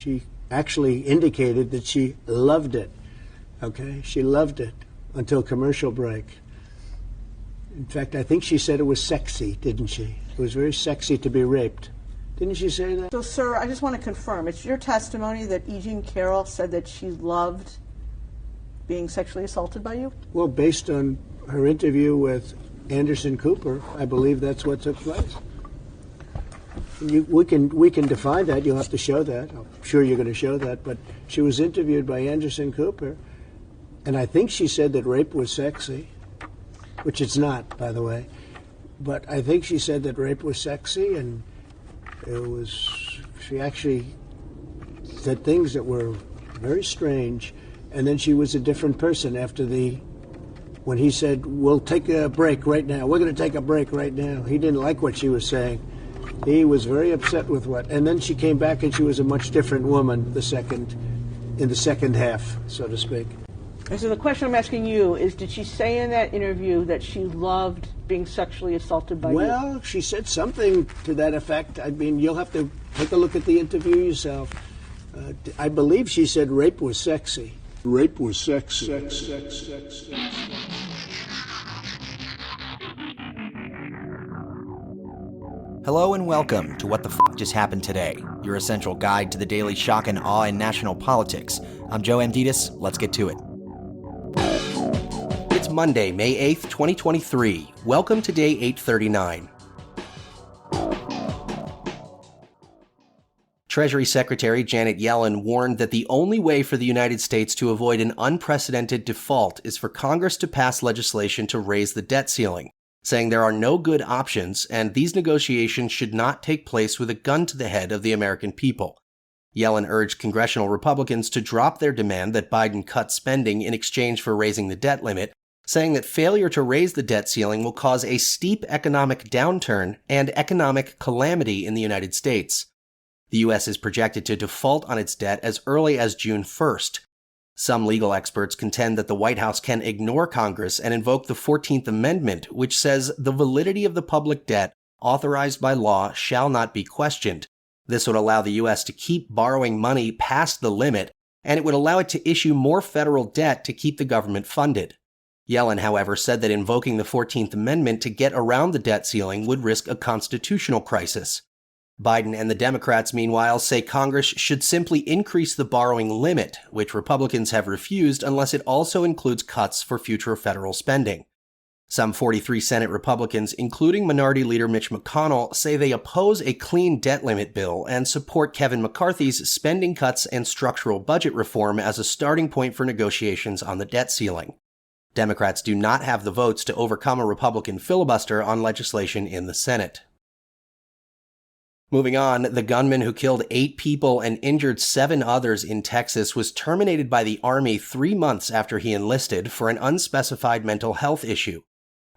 She actually indicated that she loved it. Okay, she loved it until commercial break. In fact, I think she said it was sexy, didn't she? It was very sexy to be raped. Didn't she say that? So, sir, I just want to confirm, it's your testimony that E. Jean Carroll said that she loved being sexually assaulted by you? Well, based on her interview with Anderson Cooper, I believe that's what took place. We can define that. You'll have to show that. I'm sure you're going to show that. But she was interviewed by Anderson Cooper, and I think she said that rape was sexy, which it's not, by the way. But I think she said that rape was sexy, and she actually said things that were very strange. And then she was a different person when he said, we'll take a break right now. We're going to take a break right now. He didn't like what she was saying. He was very upset with and then she came back and she was a much different woman in the second half, so to speak. And so the question I'm asking you is, did she say in that interview that she loved being sexually assaulted by you? Well, she said something to that effect. I mean, you'll have to take a look at the interview yourself. I believe she said rape was sexy. Rape was sexy. Sex. Hello and welcome to What the F*** Just Happened Today, your essential guide to the daily shock and awe in national politics. I'm Joe Amditis. Let's get to it. It's Monday, May 8th, 2023. Welcome to day 839. Treasury Secretary Janet Yellen warned that the only way for the United States to avoid an unprecedented default is for Congress to pass legislation to raise the debt ceiling, saying there are no good options and these negotiations should not take place with a gun to the head of the American people. Yellen urged congressional Republicans to drop their demand that Biden cut spending in exchange for raising the debt limit, saying that failure to raise the debt ceiling will cause a steep economic downturn and economic calamity in the United States. The U.S. is projected to default on its debt as early as June 1st. Some legal experts contend that the White House can ignore Congress and invoke the 14th Amendment, which says the validity of the public debt authorized by law shall not be questioned. This would allow the U.S. to keep borrowing money past the limit, and it would allow it to issue more federal debt to keep the government funded. Yellen, however, said that invoking the 14th Amendment to get around the debt ceiling would risk a constitutional crisis. Biden and the Democrats, meanwhile, say Congress should simply increase the borrowing limit, which Republicans have refused unless it also includes cuts for future federal spending. Some 43 Senate Republicans, including Minority Leader Mitch McConnell, say they oppose a clean debt limit bill and support Kevin McCarthy's spending cuts and structural budget reform as a starting point for negotiations on the debt ceiling. Democrats do not have the votes to overcome a Republican filibuster on legislation in the Senate. Moving on, the gunman who killed 8 people and injured 7 others in Texas was terminated by the Army 3 months after he enlisted for an unspecified mental health issue.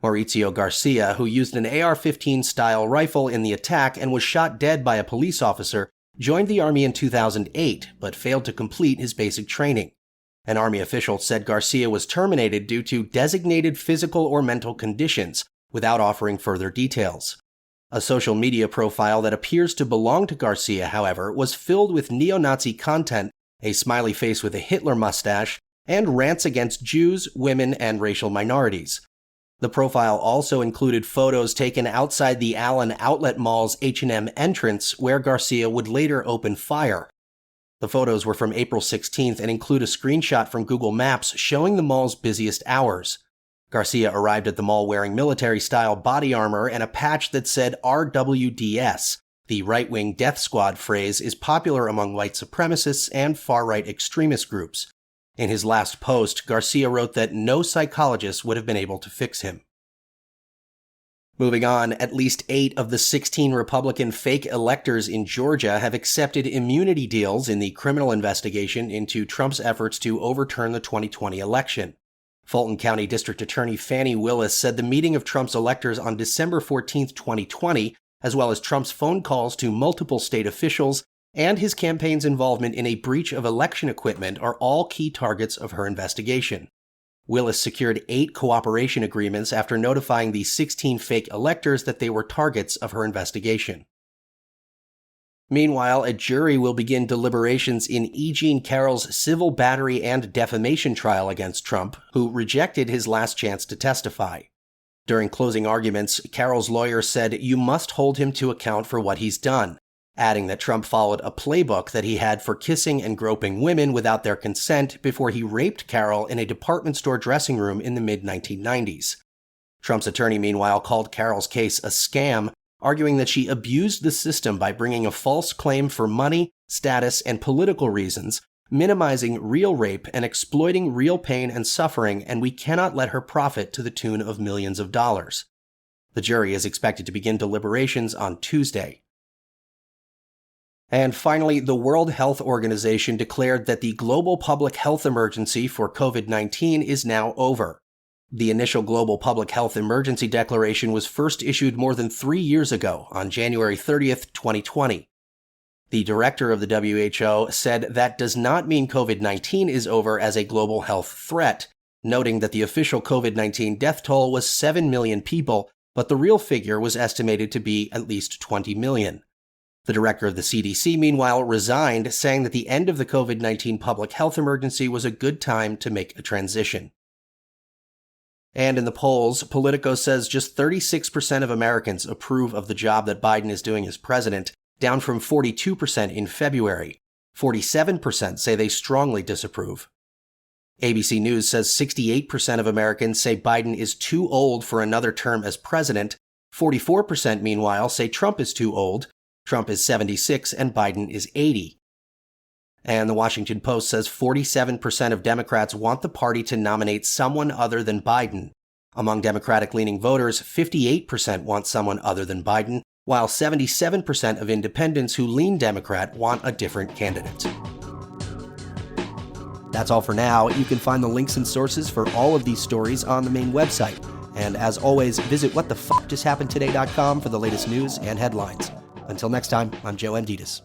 Mauricio Garcia, who used an AR-15 style rifle in the attack and was shot dead by a police officer, joined the Army in 2008, but failed to complete his basic training. An Army official said Garcia was terminated due to designated physical or mental conditions, without offering further details. A social media profile that appears to belong to Garcia, however, was filled with neo-Nazi content, a smiley face with a Hitler mustache, and rants against Jews, women, and racial minorities. The profile also included photos taken outside the Allen Outlet Mall's H&M entrance, where Garcia would later open fire. The photos were from April 16th and include a screenshot from Google Maps showing the mall's busiest hours. Garcia arrived at the mall wearing military-style body armor and a patch that said RWDS. The right-wing death squad phrase is popular among white supremacists and far-right extremist groups. In his last post, Garcia wrote that no psychologist would have been able to fix him. Moving on, at least 8 of the 16 Republican fake electors in Georgia have accepted immunity deals in the criminal investigation into Trump's efforts to overturn the 2020 election. Fulton County District Attorney Fani Willis said the meeting of Trump's electors on December 14, 2020, as well as Trump's phone calls to multiple state officials and his campaign's involvement in a breach of election equipment are all key targets of her investigation. Willis secured 8 cooperation agreements after notifying the 16 fake electors that they were targets of her investigation. Meanwhile, a jury will begin deliberations in E. Jean Carroll's civil battery and defamation trial against Trump, who rejected his last chance to testify. During closing arguments, Carroll's lawyer said you must hold him to account for what he's done, adding that Trump followed a playbook that he had for kissing and groping women without their consent before he raped Carroll in a department store dressing room in the mid-1990s. Trump's attorney, meanwhile, called Carroll's case a scam, arguing that she abused the system by bringing a false claim for money, status, and political reasons, minimizing real rape and exploiting real pain and suffering, and we cannot let her profit to the tune of millions of dollars. The jury is expected to begin deliberations on Tuesday. And finally, the World Health Organization declared that the global public health emergency for COVID-19 is now over. The initial global public health emergency declaration was first issued more than 3 years ago, on January 30th, 2020. The director of the WHO said that does not mean COVID-19 is over as a global health threat, noting that the official COVID-19 death toll was 7 million people, but the real figure was estimated to be at least 20 million. The director of the CDC, meanwhile, resigned, saying that the end of the COVID-19 public health emergency was a good time to make a transition. And in the polls, Politico says just 36% of Americans approve of the job that Biden is doing as president, down from 42% in February. 47% say they strongly disapprove. ABC News says 68% of Americans say Biden is too old for another term as president. 44%, meanwhile, say Trump is too old. Trump is 76 and Biden is 80. And the Washington Post says 47% of Democrats want the party to nominate someone other than Biden. Among Democratic-leaning voters, 58% want someone other than Biden, while 77% of independents who lean Democrat want a different candidate. That's all for now. You can find the links and sources for all of these stories on the main website. And as always, visit whatthefjusthappenedtoday.com for the latest news and headlines. Until next time, I'm Joe Amditas.